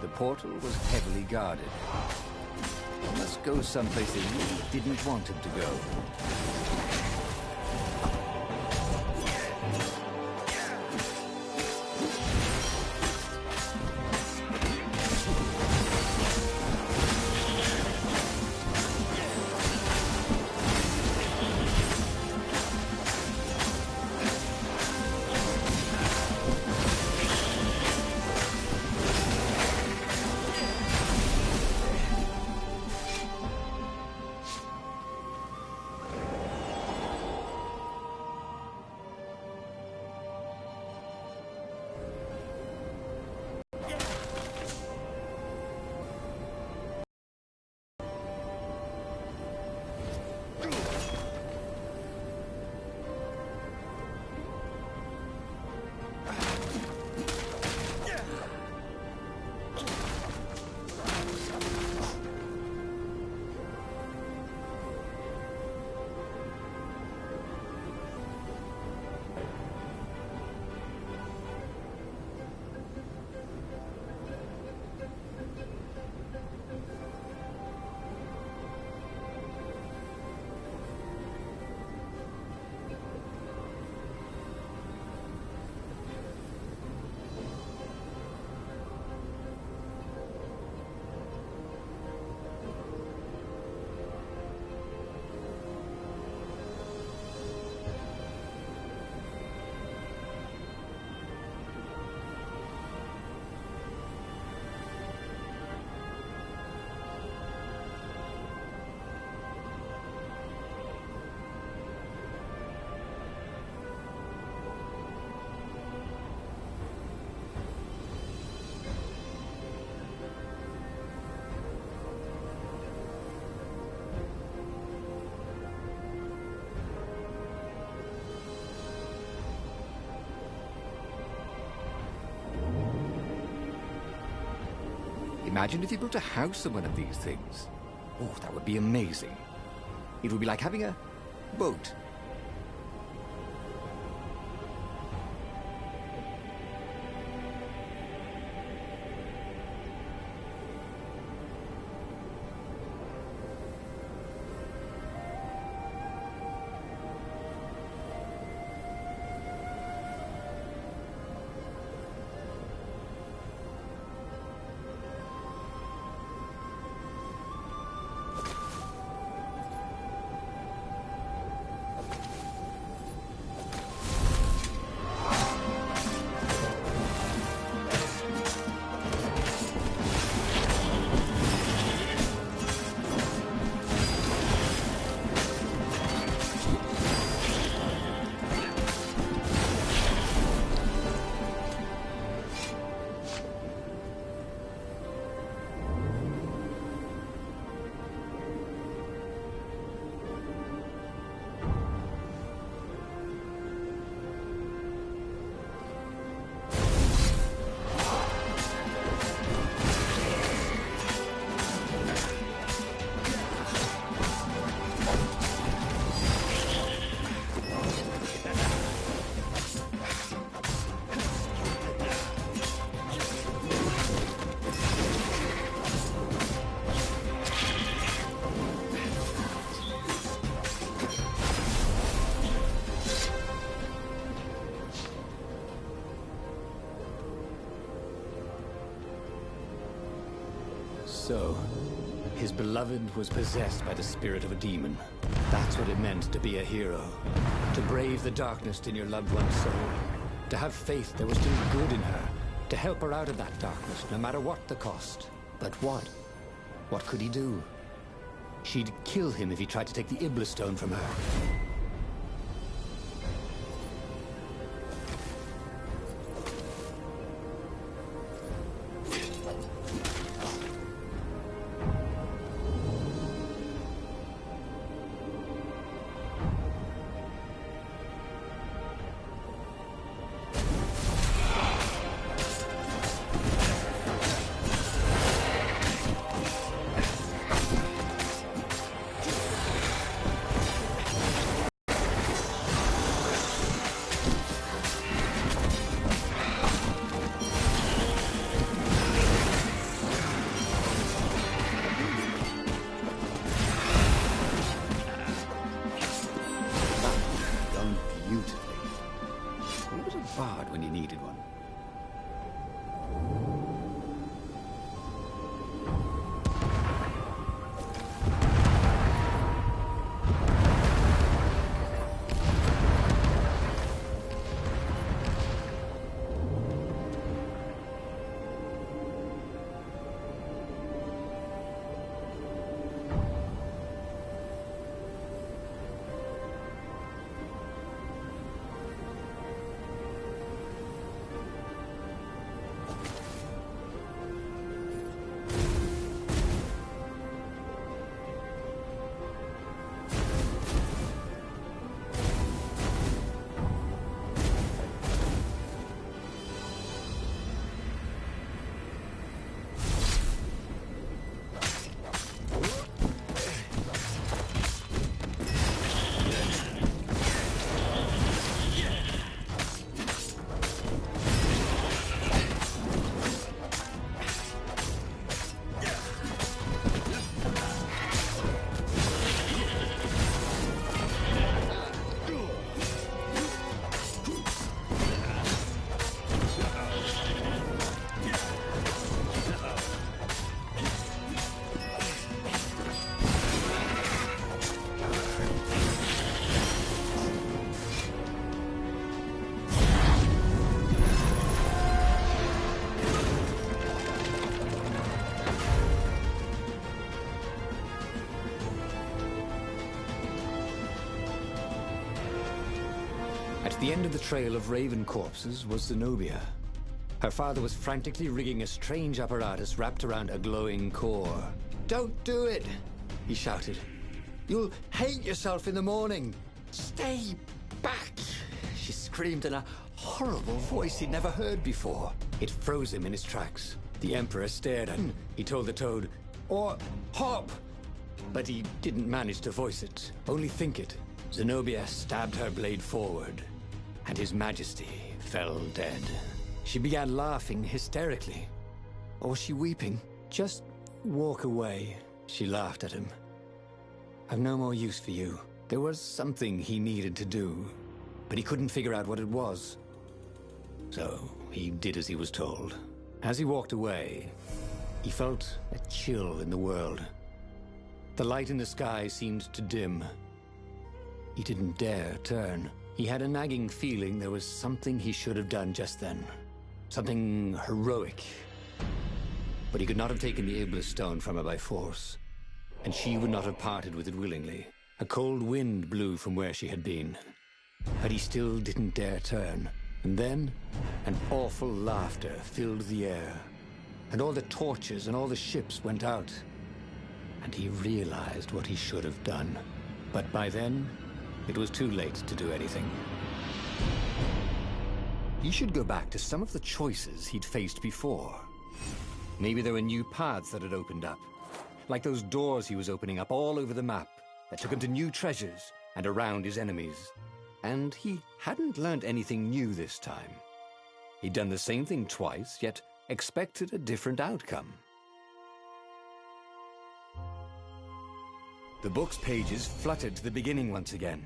The portal was heavily guarded. He must go someplace they really didn't want him to go. Imagine if you built a house on one of these things. Oh, that would be amazing. It would be like having a boat. So, his beloved was possessed by the spirit of a demon. That's what it meant to be a hero. To brave the darkness in your loved one's soul. To have faith there was still good in her. To help her out of that darkness, no matter what the cost. But what? What could he do? She'd kill him if he tried to take the Iblis stone from her. hard when you needed one. At the end of the trail of raven corpses was Zenobia. Her father was frantically rigging a strange apparatus wrapped around a glowing core. "Don't do it!" he shouted. "You'll hate yourself in the morning! Stay back!" She screamed in a horrible voice he'd never heard before. It froze him in his tracks. The Emperor stared at him. He told the toad, "Or hop!" But he didn't manage to voice it, only think it. Zenobia stabbed her blade forward, and His Majesty fell dead. She began laughing hysterically. Or was she weeping? "Just walk away," she laughed at him. "I've no more use for you." There was something he needed to do, but he couldn't figure out what it was. So he did as he was told. As he walked away, he felt a chill in the world. The light in the sky seemed to dim. He didn't dare turn. He had a nagging feeling there was something he should have done just then. Something heroic. But he could not have taken the Iblis stone from her by force, and she would not have parted with it willingly. A cold wind blew from where she had been, but he still didn't dare turn. And then, an awful laughter filled the air, and all the torches and all the ships went out, and he realized what he should have done. But by then, it was too late to do anything. He should go back to some of the choices he'd faced before. Maybe there were new paths that had opened up, like those doors he was opening up all over the map that took him to new treasures and around his enemies. And he hadn't learned anything new this time. He'd done the same thing twice, yet expected a different outcome. The book's pages fluttered to the beginning once again,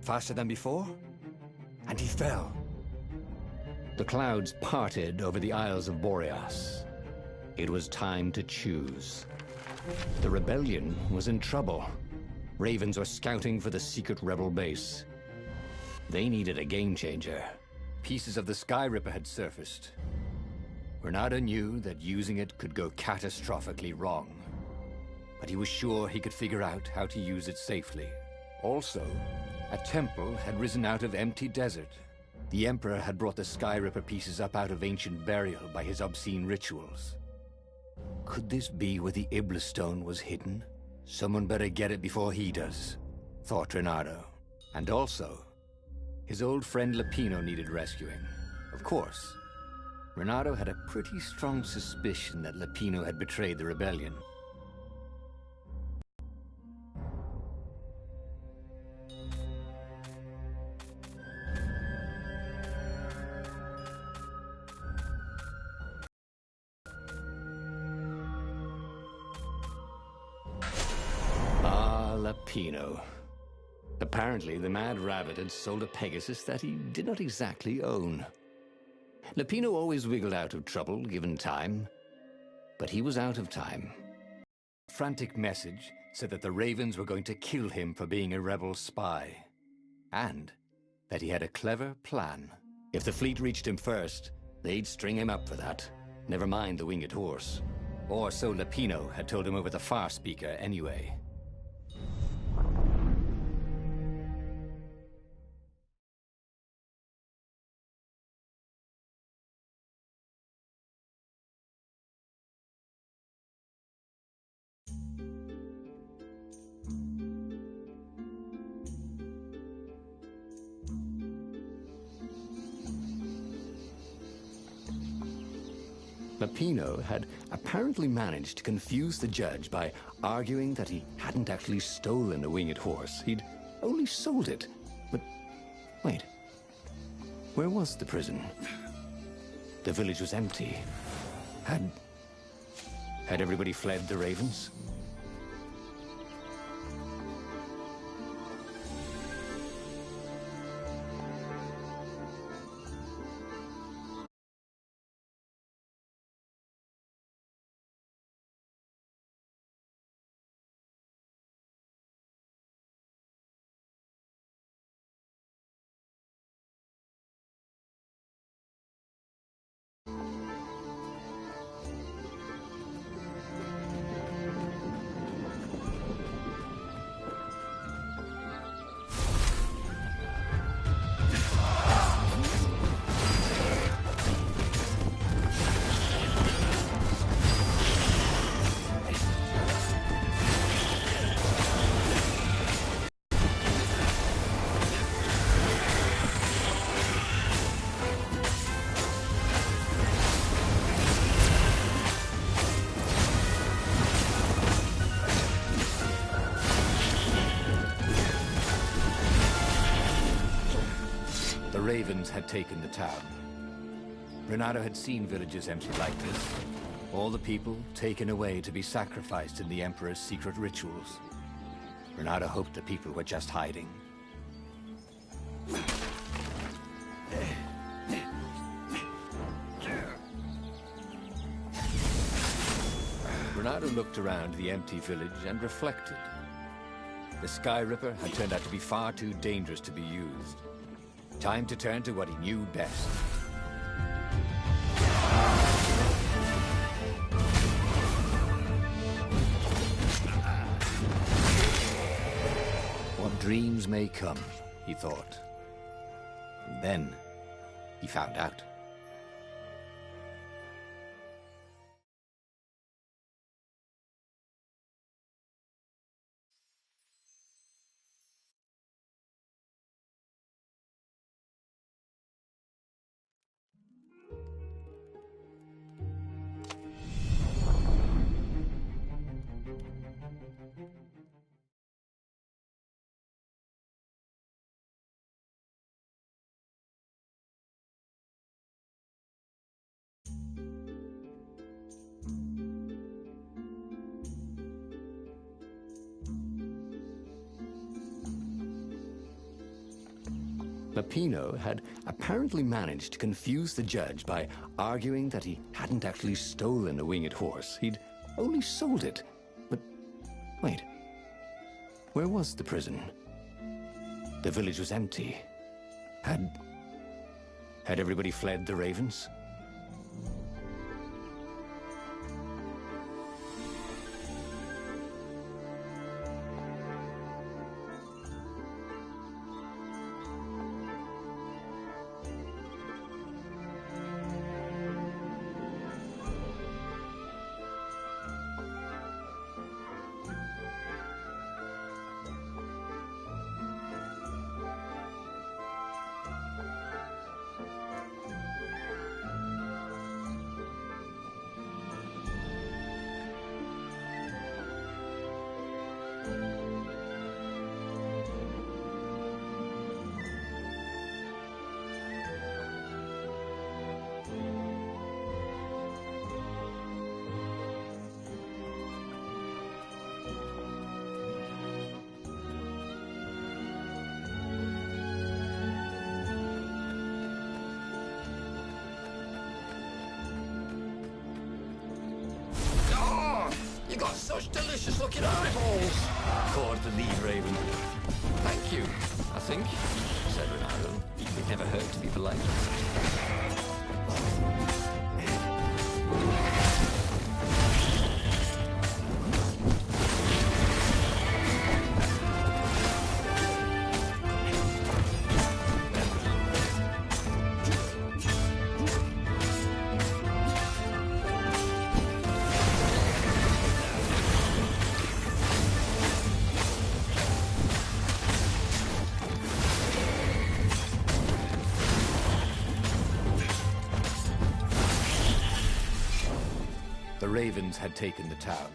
faster than before, and he fell. The clouds parted over the Isles of Boreas. It was time to choose. The rebellion was in trouble. Ravens were scouting for the secret rebel base. They needed a game changer. Pieces of the Sky Ripper had surfaced. Renato knew that using it could go catastrophically wrong, but he was sure he could figure out how to use it safely. Also, a temple had risen out of empty desert. The Emperor had brought the Sky Ripper pieces up out of ancient burial by his obscene rituals. Could this be where the Iblis stone was hidden? Someone better get it before he does, thought Renato. And also, his old friend Lapino needed rescuing. Of course, Renato had a pretty strong suspicion that Lapino had betrayed the rebellion. Lapino. Apparently, the Mad Rabbit had sold a Pegasus that he did not exactly own. Lapino always wiggled out of trouble, given time. But he was out of time. A frantic message said that the Ravens were going to kill him for being a rebel spy. And that he had a clever plan. If the fleet reached him first, they'd string him up for that. Never mind the winged horse. Or so Lapino had told him over the far speaker anyway. Lapino had apparently managed to confuse the judge by arguing that he hadn't actually stolen the winged horse. He'd only sold it. But wait, where was the prison? The village was empty. Had everybody fled the Ravens? The Ravens had taken the town. Renato had seen villages empty like this. All the people taken away to be sacrificed in the Emperor's secret rituals. Renato hoped the people were just hiding. Renato looked around the empty village and reflected. The Sky Ripper had turned out to be far too dangerous to be used. Time to turn to what he knew best. What dreams may come, he thought. And then he found out. Lapino had apparently managed to confuse the judge by arguing that he hadn't actually stolen a winged horse. He'd only sold it. But wait, where was the prison? The village was empty. Had everybody fled the Ravens? You got such delicious-looking eyeballs. Caught the lead, Raven. Thank you, I think, said Renato. It never hurt to be polite. The Ravens had taken the town.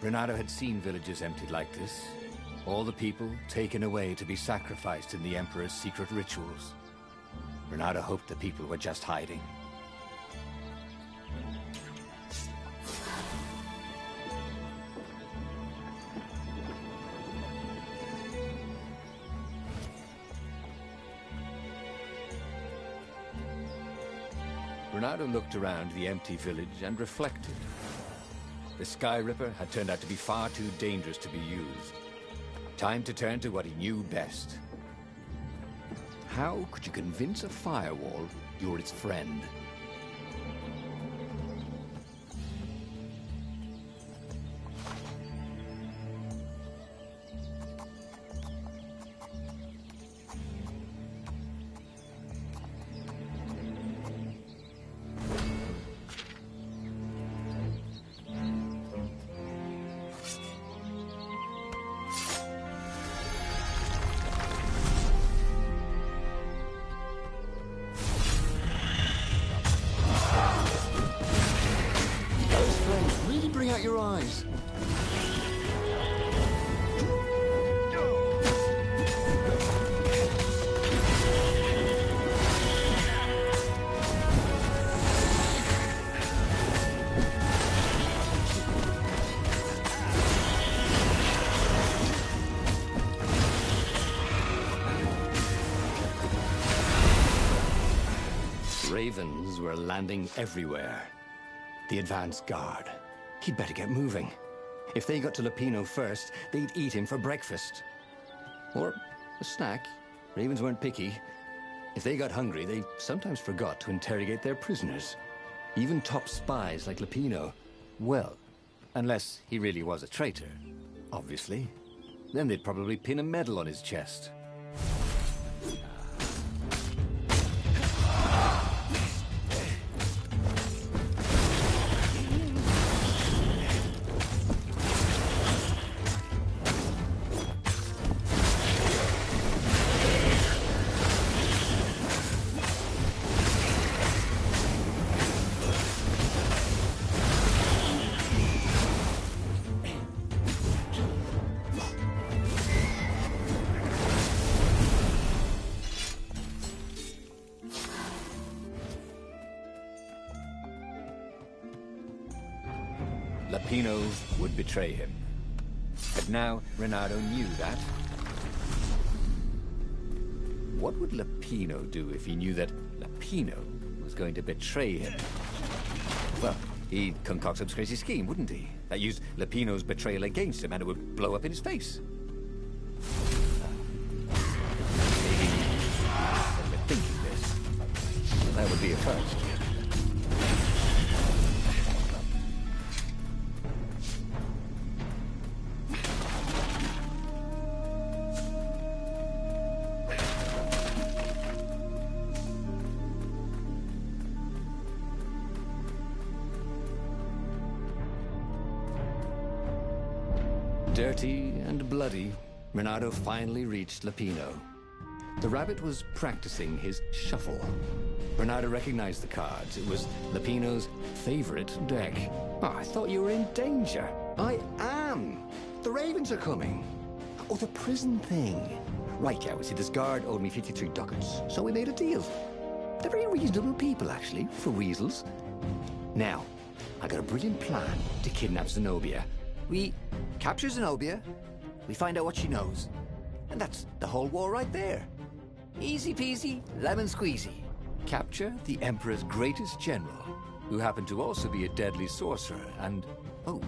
Renato had seen villages emptied like this. All the people taken away to be sacrificed in the Emperor's secret rituals. Renato hoped the people were just hiding. Renato looked around the empty village and reflected. The Sky Ripper had turned out to be far too dangerous to be used. Time to turn to what he knew best. How could you convince a firewall you're its friend? Bring out your eyes. Ravens were landing everywhere. The advance guard. He'd better get moving. If they got to Lupino first, they'd eat him for breakfast. Or a snack. Ravens weren't picky. If they got hungry, they sometimes forgot to interrogate their prisoners. Even top spies like Lupino. Well, unless he really was a traitor, obviously. Then they'd probably pin a medal on his chest. Lupino would betray him. But now Renato knew that. What would Lupino do if he knew that Lupino was going to betray him? Well, he'd concoct some crazy scheme, wouldn't he? That used Lupino's betrayal against him and it would blow up in his face. Maybe instead of thinking this, that would be a first. Dirty and bloody, Renato finally reached Lupino. The rabbit was practicing his shuffle. Renato recognized the cards. It was Lupino's favorite deck. Oh, I thought you were in danger. I am. The Ravens are coming. Oh, the prison thing. Right, yeah, see, this guard owed me 53 ducats, so we made a deal. They're very reasonable people, actually, for weasels. Now, I got a brilliant plan to kidnap Zenobia. We capture Zenobia, we find out what she knows. And that's the whole war right there. Easy peasy, lemon squeezy. Capture the Emperor's greatest general, who happened to also be a deadly sorcerer, and, oh,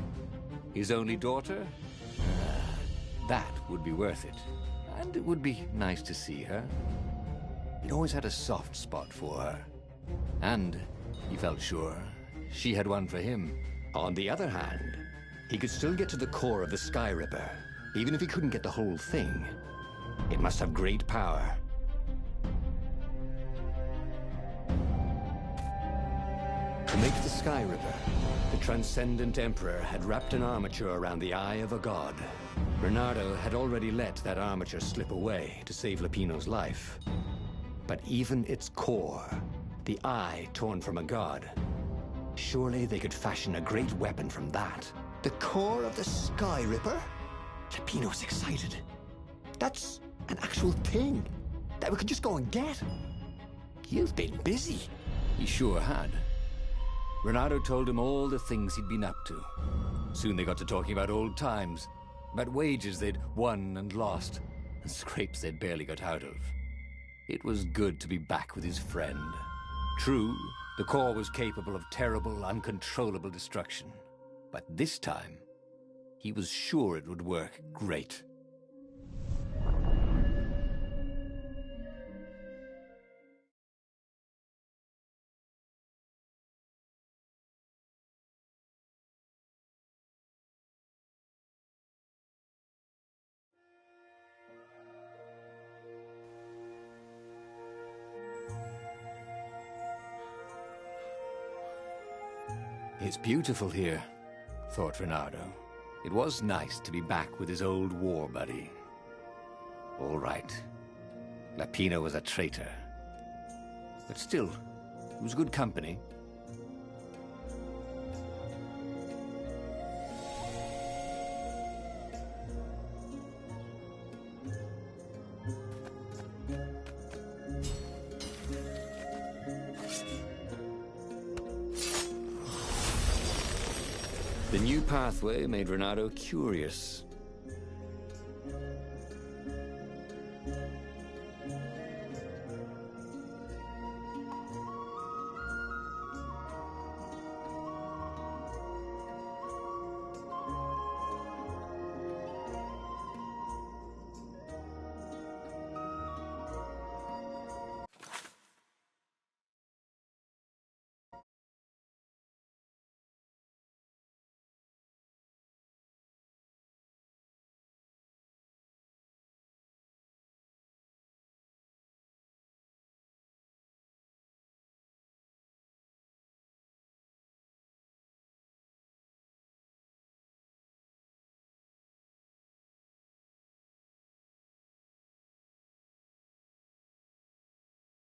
His only daughter? That would be worth it. And it would be nice to see her. He'd always had a soft spot for her. And he felt sure she had one for him. On the other hand, he could still get to the core of the Sky Ripper, even if he couldn't get the whole thing. It must have great power. To make the Sky Ripper, the Transcendent Emperor had wrapped an armature around the eye of a god. Bernardo had already let that armature slip away to save Lapino's life. But even its core, the eye torn from a god, surely they could fashion a great weapon from that. The core of the Sky Ripper? Lapino's excited. That's an actual thing that we could just go and get. You've been busy. He sure had. Bernardo told him all the things he'd been up to. Soon they got to talking about old times, about wages they'd won and lost, and scrapes they'd barely got out of. It was good to be back with his friend. True, the core was capable of terrible, uncontrollable destruction. But this time, he was sure it would work great. It's beautiful here, thought Bernardo. It was nice to be back with his old war buddy. All right. Lapino was a traitor. But still, it was good company. The new pathway made Renato curious.